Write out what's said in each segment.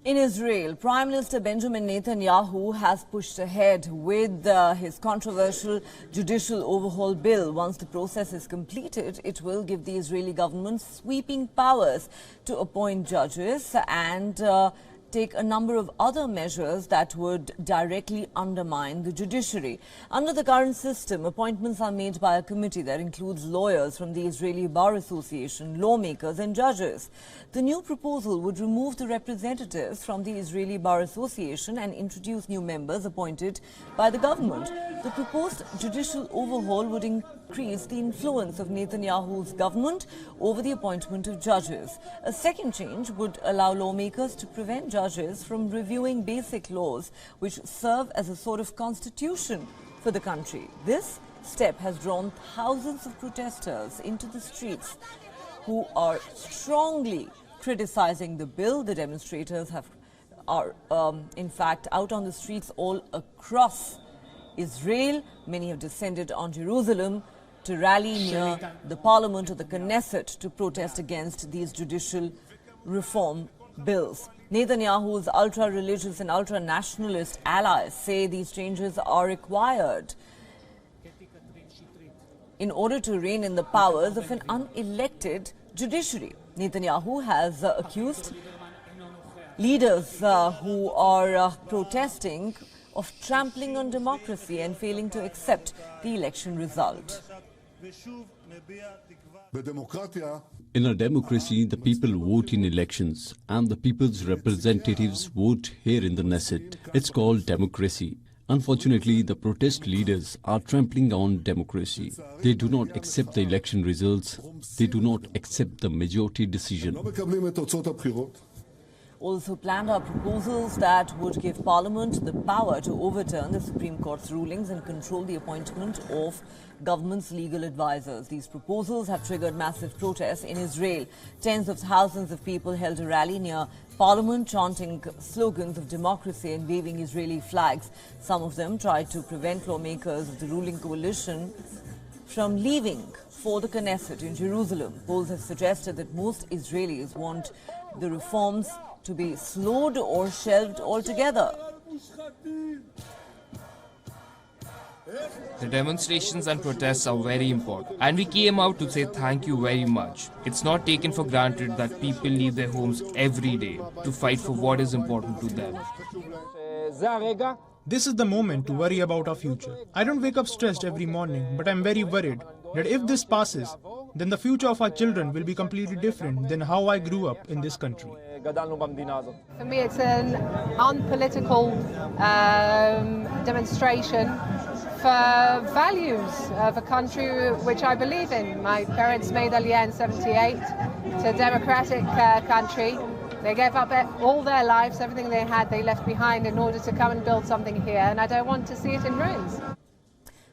In Israel, Prime Minister Benjamin Netanyahu has pushed ahead with his controversial judicial overhaul bill. Once the process is completed, it will give the Israeli government sweeping powers to appoint judges and take a number of other measures that would directly undermine the judiciary. Under the current system, appointments are made by a committee that includes lawyers from the Israeli Bar Association, lawmakers and judges. The new proposal would remove the representatives from the Israeli Bar Association and introduce new members appointed by the government. The proposed judicial overhaul would increase the influence of Netanyahu's government over the appointment of judges. A second change would allow lawmakers to prevent judges from reviewing basic laws which serve as a sort of constitution for the country. This step has drawn thousands of protesters into the streets who are strongly criticizing the bill. The demonstrators are in fact out on the streets all across Israel. Many have descended on Jerusalem to rally near the parliament of the Knesset to protest against these judicial reform bills. Netanyahu's ultra-religious and ultra-nationalist allies say these changes are required in order to rein in the powers of an unelected judiciary. Netanyahu has accused leaders who are protesting of trampling on democracy and failing to accept the election result. In a democracy, the people vote in elections and the people's representatives vote here in the Knesset. It's called democracy. Unfortunately, the protest leaders are trampling on democracy. They do not accept the election results. They do not accept the majority decision. Also planned are proposals that would give Parliament the power to overturn the Supreme Court's rulings and control the appointment of government's legal advisors. These proposals have triggered massive protests in Israel. Tens of thousands of people held a rally near Parliament, chanting slogans of democracy and waving Israeli flags. Some of them tried to prevent lawmakers of the ruling coalition from leaving for the Knesset in Jerusalem. Polls have suggested that most Israelis want the reforms to be slowed or shelved altogether. The demonstrations and protests are very important, and we came out to say thank you very much. It's not taken for granted that people leave their homes every day to fight for what is important to them. This is the moment to worry about our future. I don't wake up stressed every morning, but I'm very worried that if this passes, then the future of our children will be completely different than how I grew up in this country. For me, it's an unpolitical demonstration for values of a country which I believe in. My parents made Aliyah in '78. It's a democratic country. They gave up all their lives, everything they had, they left behind in order to come and build something here, and I don't want to see it in ruins.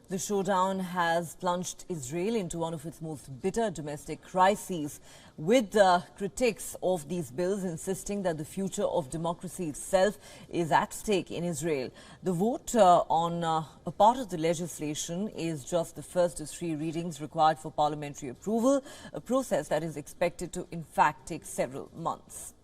The showdown has plunged Israel into one of its most bitter domestic crises, with critics of these bills insisting that the future of democracy itself is at stake in Israel. The vote on a part of the legislation is just the first of 3 readings required for parliamentary approval, a process that is expected to in fact take several months.